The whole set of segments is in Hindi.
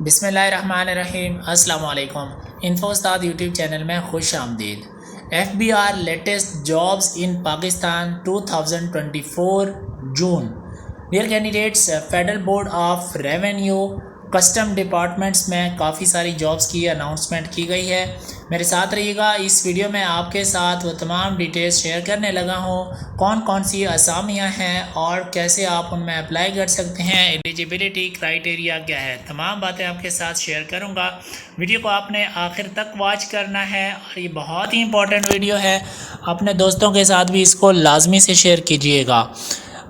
बिस्मिल्लाहिर्रहमानिर्रहीम। अस्सलाम वालेकुम। इन्फो उस्ताद यूट्यूब चैनल में खुश आमदीद। FBR latest jobs in Pakistan 2024 June. Dear candidates, federal board of revenue custom departments में काफ़ी सारी जॉब्स की अनाउंसमेंट की गई है। मेरे साथ रहिएगा। इस वीडियो में आपके साथ वो तमाम डिटेल्स शेयर करने लगा हूँ, कौन कौन सी असामियाँ हैं और कैसे आप उनमें अप्लाई कर सकते हैं, एलिजिबिलिटी क्राइटेरिया क्या है, तमाम बातें आपके साथ शेयर करूँगा। वीडियो को आपने आखिर तक वॉच करना है और ये बहुत ही इंपॉर्टेंट वीडियो है। अपने दोस्तों के साथ भी इसको लाजमी से शेयर कीजिएगा।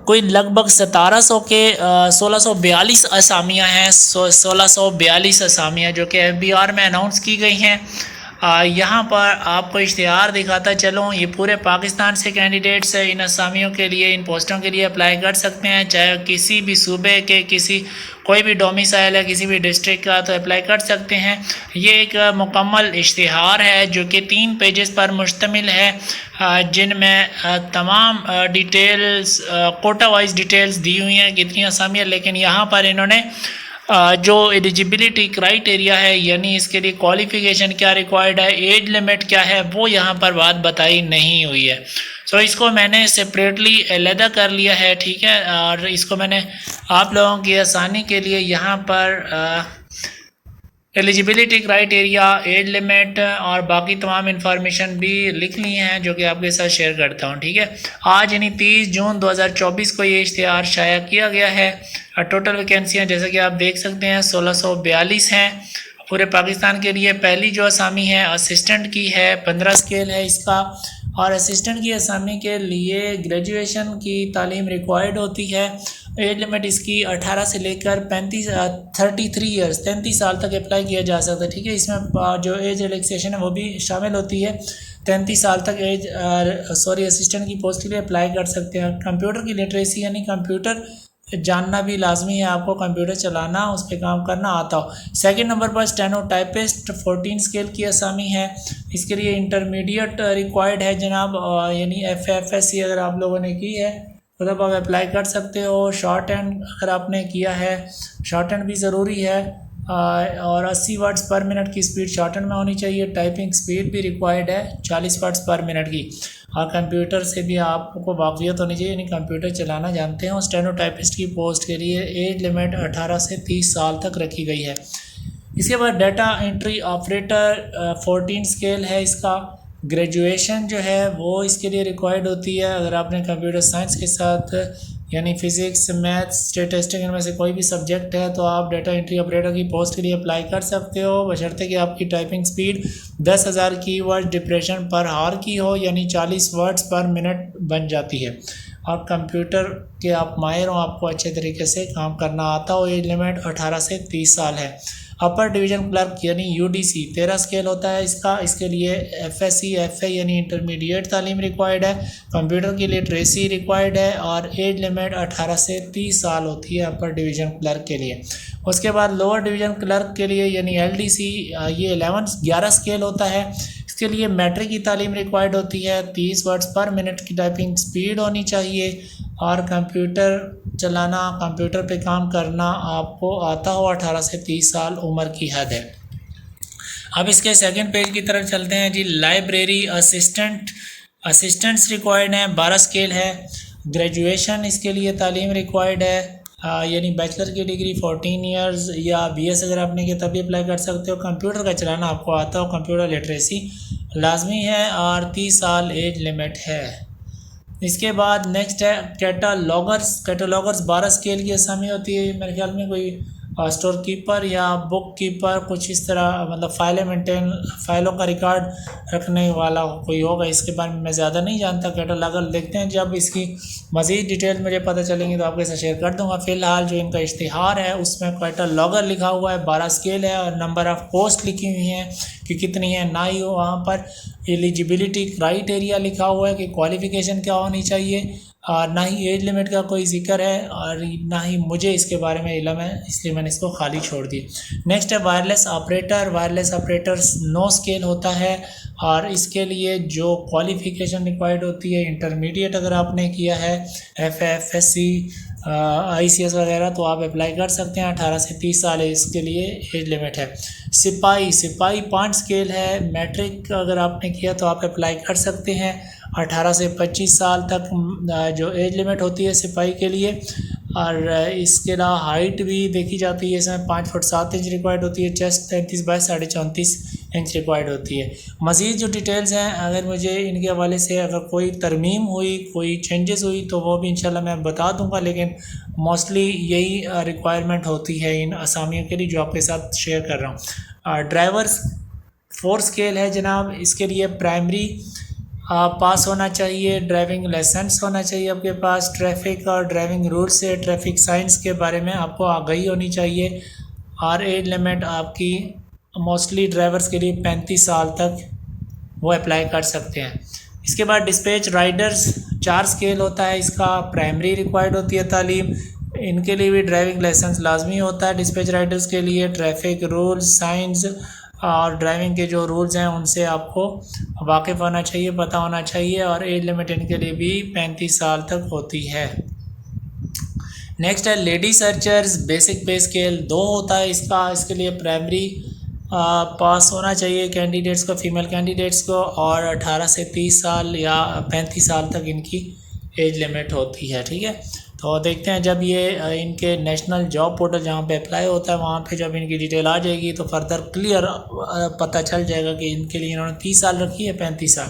कोई लगभग 1700 के 1642 असामियाँ हैं, 1642 असामियाँ जो कि FBR में अनाउंस की गई हैं। यहाँ पर आपको इश्तिहार दिखाता चलूँ, ये पूरे पाकिस्तान से कैंडिडेट्स इन असामियों के लिए, इन पोस्टों के लिए अप्लाई कर सकते हैं, चाहे किसी भी सूबे के कोई भी डोमिसाइल है किसी भी डिस्ट्रिक्ट का, तो अप्लाई कर सकते हैं। ये एक मुकम्मल इश्तिहार है जो कि 3 पेजेस पर मुश्तमिल है, जिनमें तमाम डिटेल्स, कोटा वाइज डिटेल्स दी हुई हैं कितनी असामियाँ। लेकिन यहाँ पर इन्होंने जो एलिजिबिलिटी क्राइटेरिया है, यानी इसके लिए क्वालिफ़िकेशन क्या रिक्वायर्ड है, एज लिमिट क्या है, वो यहाँ पर बात बताई नहीं हुई है। सो इसको मैंने सेपरेटली अलहदा कर लिया है, ठीक है। और इसको मैंने आप लोगों की आसानी के लिए यहाँ पर एलिजिबिलिटी क्राइटेरिया, एज लिमिट और बाकी तमाम इन्फॉर्मेशन भी लिख ली हैं जो कि आपके साथ शेयर करता हूँ, ठीक है। आज यानी 30 जून 2024 को ये इश्तिहार शाया किया गया है। टोटल वैकेंसियाँ जैसे कि आप देख सकते हैं 1642 हैं पूरे पाकिस्तान के लिए। पहली जो असामी है असिस्टेंट की है, 15 स्केल है इसका, और असिस्टेंट की असामी के लिए ग्रेजुएशन की तालीम रिक्वायर्ड होती है। एज लिमिट इसकी 18 से लेकर 33 ईयर्स 33 साल तक अप्लाई किया जा सकता है, ठीक है। इसमें जो एज रिलैक्सेशन है वो भी शामिल होती है। 33 साल तक असिस्टेंट की पोस्ट के लिए अप्लाई कर सकते हैं। कंप्यूटर की लिटरेसी यानी कंप्यूटर जानना भी लाजमी है, आपको कंप्यूटर चलाना, उस पर काम करना आता हो। सेकंड नंबर पर स्टेनोटाइपिस्ट 14 स्केल की असामी है। इसके लिए इंटरमीडिएट रिक्वायर्ड है जनाब, यानी FFSC अगर आप लोगों ने की है तो तब आप अप्लाई कर सकते हो। शॉर्ट हैंड अगर आपने किया है, शॉर्ट हैंड भी ज़रूरी है, और 80 वर्ड्स पर मिनट की स्पीड शॉर्ट हैंड में होनी चाहिए। टाइपिंग स्पीड भी रिक्वायर्ड है 40 वर्ड्स पर मिनट की, और कंप्यूटर से भी आपको वाकफियत होनी चाहिए, यानी कंप्यूटर चलाना जानते हो। स्टेनोटाइपिस्ट की पोस्ट के लिए एज लिमिट 18 से 30 साल तक रखी गई है। इसके बाद डाटा एंट्री ऑपरेटर 14 स्केल है इसका। ग्रेजुएशन जो है वो इसके लिए रिक्वायर्ड होती है। अगर आपने कंप्यूटर साइंस के साथ यानी फ़िज़िक्स, मैथ्स, स्टैटिस्टिक्स इनमें से कोई भी सब्जेक्ट है तो आप डाटा एंट्री ऑपरेटर की पोस्ट के लिए अप्लाई कर सकते हो, बशर्ते कि आपकी typing speed 10,000 keyword depression per hour की हो, यानी 40 वर्ड्स पर मिनट बन जाती है, और कंप्यूटर के आप माहिर हो, आपको अच्छे तरीके से काम करना आता हो। एज लिमिट 18 से 30 साल है। अपर डिवीज़न क्लर्क यानी UDC 13 स्केल होता है इसका। इसके लिए FSC FA यानी इंटरमीडिएट तालीम रिक्वायर्ड है। कंप्यूटर की लिटरेसी रिक्वायर्ड है, और एज लिमिट 18 से 30 साल होती है अपर डिवीज़न क्लर्क के लिए। उसके बाद लोअर डिवीज़न क्लर्क के लिए यानी LDC, ये 11 स्केल होता है। इसके लिए मैट्रिक की तालीम रिक्वायर्ड होती है। 30 वर्ड्स पर मिनट की टाइपिंग स्पीड होनी चाहिए, और कंप्यूटर चलाना, कंप्यूटर पे काम करना आपको आता हो। 18 से 30 साल उम्र की हद है। अब इसके सेकंड पेज की तरफ चलते हैं जी। लाइब्रेरी असिस्टेंट्स रिक्वायर्ड हैं, 12 स्केल है। ग्रेजुएशन इसके लिए तालीम रिक्वायर्ड है, यानी बैचलर की डिग्री 14 ईयर्स या BS अगर आपने किया तभी अप्लाई कर सकते हो। कंप्यूटर का चलाना आपको आता हो, कंप्यूटर लिटरेसी लाजमी है, और 30 साल एज लिमिट है। इसके बाद नेक्स्ट है कैटलॉगर्स 12 स्केल की असामी होती है। मेरे ख्याल में कोई स्टोर कीपर या बुक कीपर कुछ इस तरह, मतलब फाइलों का रिकॉर्ड रखने वाला कोई होगा। इसके बारे में मैं ज़्यादा नहीं जानता। कैटलॉगर देखते हैं, जब इसकी मज़ीद डिटेल मुझे पता चलेंगी तो आपके साथ शेयर कर दूंगा। फ़िलहाल जो इनका इश्तिहार है उसमें कैटलॉगर लिखा हुआ है, 12 स्केल है, और नंबर ऑफ़ पोस्ट लिखी हुई हैं कि कितनी है। ना ही वहाँ पर एलिजिबिलिटी क्राइटेरिया लिखा हुआ है कि क्वालिफ़िकेशन क्या होनी चाहिए, और ना ही एज लिमिट का कोई जिक्र है, और ना ही मुझे इसके बारे में इल्म है, इसलिए मैंने इसको खाली छोड़ दिया। नेक्स्ट है वायरलेस ऑपरेटर्स 9 स्केल होता है, और इसके लिए जो क्वालिफ़िकेशन रिक्वायर्ड होती है इंटरमीडिएट अगर आपने किया है, FFSC ICS वगैरह, तो आप अप्लाई कर सकते हैं। 18 से 30 साल है इसके लिए एज लिमिट है। सिपाही 5 स्केल है। मैट्रिक अगर आपने किया तो आप अप्लाई कर सकते हैं। 18 से 25 साल तक जो एज लिमिट होती है सिपाही के लिए। और इसके अलावा हाइट भी देखी जाती है, इसमें 5 फुट 7 इंच रिक्वायर्ड होती है। चेस्ट 33 बाय 34.5 इंच रिक्वायर्ड होती है। मज़ीद जो डिटेल्स हैं, अगर मुझे इनके हवाले से अगर कोई तरमीम हुई, कोई चेंजेस हुई, तो वो भी इंशाल्लाह मैं बता दूंगा, लेकिन मोस्टली यही रिक्वायरमेंट होती है इन असामियों के लिए जो आपके साथ शेयर कर रहा हूँ। ड्राइवर्स 4 स्केल है जनाब। इसके लिए प्राइमरी पास होना चाहिए, ड्राइविंग लाइसेंस होना चाहिए आपके पास, ट्रैफिक और ड्राइविंग रूल से, ट्रैफिक साइंस के बारे में आपको आगाही होनी चाहिए। और एज लिमिट आपकी मोस्टली ड्राइवर्स के लिए 35 साल तक वो अप्लाई कर सकते हैं। इसके बाद डिस्पैच राइडर्स 4 स्केल होता है इसका। प्राइमरी रिक्वायर्ड होती है तालीम, इनके लिए भी ड्राइविंग लाइसेंस लाजमी होता है। डिस्पैच राइडर्स के लिए ट्रैफिक रूल्स, साइंस और ड्राइविंग के जो रूल्स हैं उनसे आपको वाकिफ़ होना चाहिए, पता होना चाहिए। और एज लिमिट इनके लिए भी 35 साल तक होती है। नेक्स्ट है लेडी सर्चर्स। बेसिक पे स्केल 2 होता है इसका। इसके लिए प्राइमरी पास होना चाहिए कैंडिडेट्स को, फीमेल कैंडिडेट्स को, और 18 से 30 साल या 35 साल तक इनकी एज लिमिट होती है। ठीक है, तो देखते हैं जब ये इनके नेशनल जॉब पोर्टल जहाँ पे अप्लाई होता है वहाँ पे जब इनकी डिटेल आ जाएगी तो फर्दर क्लियर पता चल जाएगा कि इनके लिए इन्होंने 30 साल रखी है 35 साल,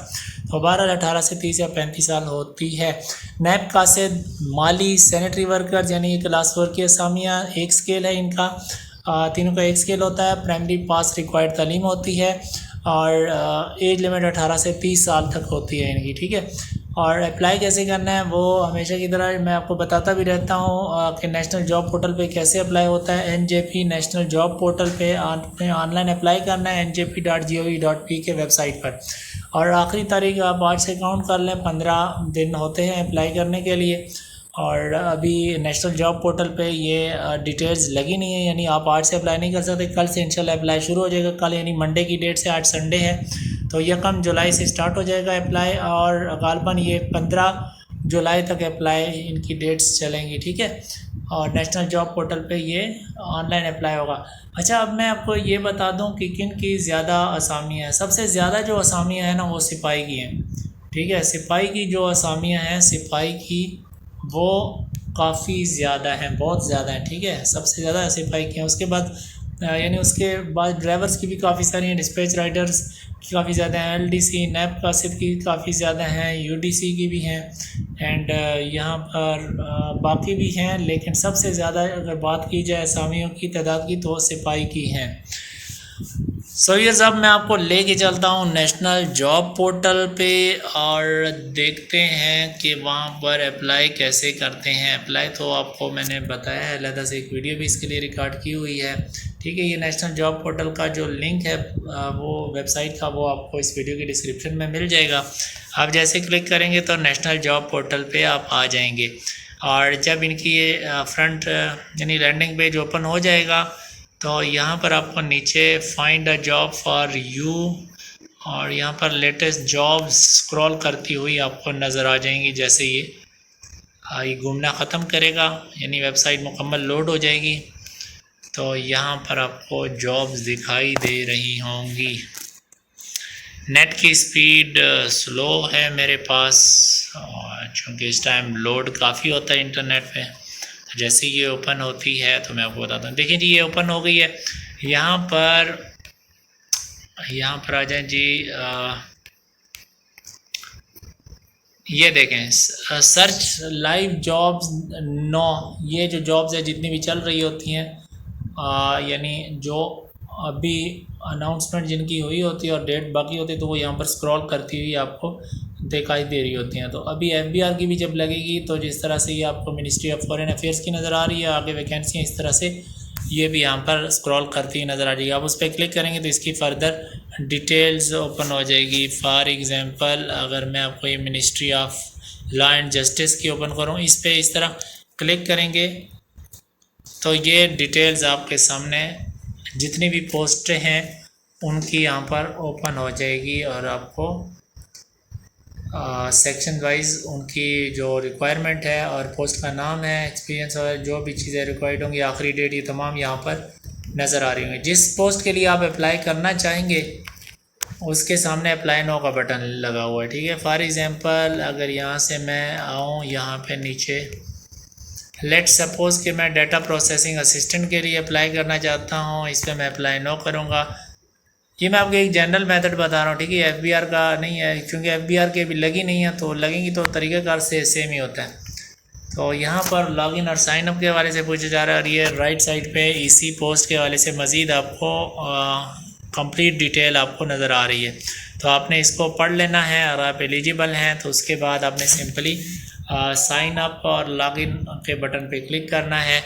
तो 18 से 30 या 35 साल होती है। नैब कासिद, माली, सैनिटरी वर्कर्स यानी ये क्लास 4 की असामियाँ, 1 स्केल है इनका। तीनों का 1 स्केल होता है। प्राइमरी पास रिक्वायर्ड तालीम होती है और एज लिमिट 18 से 30 साल तक होती है इनकी। ठीक है, और अप्लाई कैसे करना है वो हमेशा की तरह मैं आपको बताता भी रहता हूँ कि नेशनल जॉब पोर्टल पे कैसे अप्लाई होता है। NJP नेशनल जॉब पोर्टल पे आपने ऑनलाइन अप्लाई करना है njp.gov.p के वेबसाइट पर। और आखिरी तारीख आप आज से काउंट कर लें, 15 दिन होते हैं अप्लाई करने के लिए। और अभी नेशनल जॉब पोर्टल पे ये डिटेल्स लगी नहीं है, यानी आप आज से अप्लाई नहीं कर सकते। कल से इंशाल्लाह अप्लाई शुरू हो जाएगा। कल यानी मंडे की डेट से, आज संडे है तो 1 जुलाई से स्टार्ट हो जाएगा अप्लाई, और गालबन ये 15 जुलाई तक अप्लाई इनकी डेट्स चलेंगी। ठीक है, और नेशनल जॉब पोर्टल पे ये ऑनलाइन अप्लाई होगा। अच्छा, अब मैं आपको ये बता दूं कि किन की ज़्यादा असामियाँ हैं। सबसे ज़्यादा जो असामियाँ हैं ना वो सिपाही की हैं। ठीक है, सिपाही की जो असामियाँ हैं, सिपाही की वो काफ़ी ज़्यादा हैं, बहुत ज़्यादा हैं। ठीक है, सबसे ज़्यादा सिपाही की हैं। उसके बाद यानी उसके बाद ड्राइवर्स की भी काफ़ी सारी हैं। डिस्पैच राइडर्स की काफ़ी ज़्यादा हैं। LDC नैब कासिद की काफ़ी ज़्यादा हैं। UDC की भी हैं। एंड यहाँ पर बाकी भी हैं, लेकिन सबसे ज़्यादा अगर बात की जाए असामियों की तादाद की तो सिपाही की हैं। सो ये सब मैं आपको लेके चलता हूँ नेशनल जॉब पोर्टल पे और देखते हैं कि वहाँ पर अप्लाई कैसे करते हैं। अप्लाई तो आपको मैंने बताया है, अलग से एक वीडियो भी इसके लिए रिकॉर्ड की हुई है। ठीक है, ये नेशनल जॉब पोर्टल का जो लिंक है वो वेबसाइट का, वो आपको इस वीडियो के डिस्क्रिप्शन में मिल जाएगा। आप जैसे क्लिक करेंगे तो नेशनल जॉब पोर्टल पे आप आ जाएंगे। और जब इनकी ये फ्रंट यानी लैंडिंग पेज ओपन हो जाएगा तो यहाँ पर आपको नीचे find a job for you और यहाँ पर लेटेस्ट जॉब्स स्क्रॉल करती हुई आपको नज़र आ जाएंगी। जैसे ये घूमना ख़त्म करेगा यानी वेबसाइट मुकम्मल लोड हो जाएगी तो यहाँ पर आपको जॉब्स दिखाई दे रही होंगी। नेट की स्पीड स्लो है मेरे पास चूँकि इस टाइम लोड काफ़ी होता है इंटरनेट पे। तो जैसे ये ओपन होती है तो मैं आपको बताता हूँ। देखिए जी, ये ओपन हो गई है। यहाँ पर आ जाए जी। ये देखें सर्च लाइव जॉब्स 9, ये जो जॉब्स है जितनी भी चल रही होती हैं यानी जो अभी अनाउंसमेंट जिनकी हुई होती है और डेट बाकी होती है तो वो यहाँ पर स्क्रॉल करती हुई आपको दिखाई दे रही होती हैं। तो अभी FBR की भी जब लगेगी तो जिस तरह से ये आपको मिनिस्ट्री ऑफ फॉरेन अफेयर्स की नज़र आ रही है, आगे वैकेंसी इस तरह से ये भी यहाँ पर स्क्रॉल करती हुई नज़र आ जाएगी। आप उस पर क्लिक करेंगे तो इसकी फ़र्दर डिटेल्स ओपन हो जाएगी। फॉर एग्ज़ाम्पल अगर मैं आपको ये ministry of law and justice की ओपन करूँ, इस पर इस तरह क्लिक करेंगे तो ये डिटेल्स आपके सामने जितनी भी पोस्टें हैं उनकी यहाँ पर ओपन हो जाएगी और आपको सेक्शन वाइज उनकी जो रिक्वायरमेंट है और पोस्ट का नाम है, एक्सपीरियंस और जो भी चीज़ें रिक्वायर्ड होंगी, आखिरी डेट, ये तमाम यहाँ पर नज़र आ रही होंगी। जिस पोस्ट के लिए आप अप्लाई करना चाहेंगे उसके सामने अप्लाई नो का बटन लगा हुआ है, ठीक है। फॉर एग्ज़ाम्पल अगर यहाँ से मैं आऊँ यहाँ पे नीचे, लेट सपोज़ कि मैं डाटा प्रोसेसिंग असिस्टेंट के लिए अप्लाई करना चाहता हूँ, इस पर मैं अप्लाई नो करूँगा। ये मैं आपको एक जनरल मेथड बता रहा हूँ, ठीक है, एफबीआर का नहीं है, क्योंकि एफबीआर के अभी लगी नहीं है, तो लगेंगी तो तरीक़ाकार से सेम ही होता है। तो यहाँ पर लॉगिन और साइन अप के हवाले से पूछा जा रहा है, और ये राइट साइड पे इसी पोस्ट के हवाले से मज़ीद आपको कंप्लीट डिटेल आपको नज़र आ रही है। तो आपने इसको पढ़ लेना है, और आप एलिजिबल हैं तो उसके बाद आपने सिंपली साइन अप और लॉगिन के बटन पे क्लिक करना है।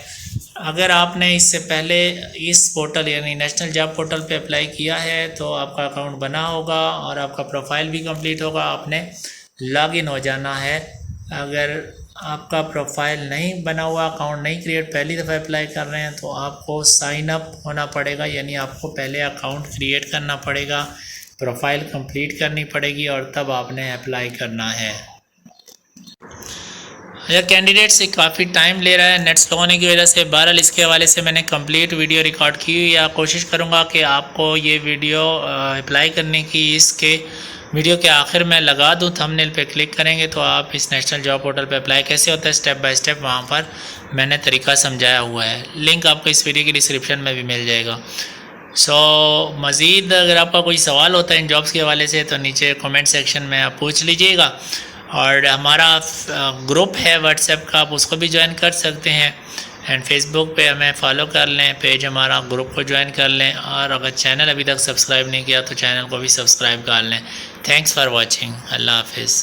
अगर आपने इससे पहले इस पोर्टल यानी नेशनल जॉब पोर्टल पे अप्लाई किया है तो आपका अकाउंट बना होगा और आपका प्रोफाइल भी कंप्लीट होगा, आपने लॉगिन हो जाना है। अगर आपका प्रोफाइल नहीं बना हुआ, अकाउंट नहीं क्रिएट, पहली दफ़ा अप्लाई कर रहे हैं, तो आपको साइन अप होना पड़ेगा, यानी आपको पहले अकाउंट क्रिएट करना पड़ेगा, प्रोफाइल कंप्लीट करनी पड़ेगी और तब आपने अप्लाई करना है। यह कैंडिडेट से काफ़ी टाइम ले रहा है नेट स्लो होने की वजह से। बहरहाल इसके हवाले से मैंने कंप्लीट वीडियो रिकॉर्ड की हुई है, कोशिश करूँगा कि आपको ये वीडियो अप्लाई करने की इसके वीडियो के आखिर में लगा दूं। थंबनेल पे क्लिक करेंगे तो आप इस नेशनल जॉब पोर्टल पे अप्लाई कैसे होता है स्टेप बाय स्टेप वहाँ पर मैंने तरीका समझाया हुआ है। लिंक आपको इस वीडियो की डिस्क्रिप्शन में भी मिल जाएगा। मज़ीद अगर आपका कोई सवाल होता है इन जॉब्स के हवाले से तो नीचे कमेंट सेक्शन में आप पूछ लीजिएगा, और हमारा ग्रुप है व्हाट्सएप का, आप उसको भी ज्वाइन कर सकते हैं, एंड फेसबुक पे हमें फॉलो कर लें, पेज हमारा, ग्रुप को ज्वाइन कर लें, और अगर चैनल अभी तक सब्सक्राइब नहीं किया तो चैनल को भी सब्सक्राइब कर लें। Thanks for watching. अल्लाह हाफिज़।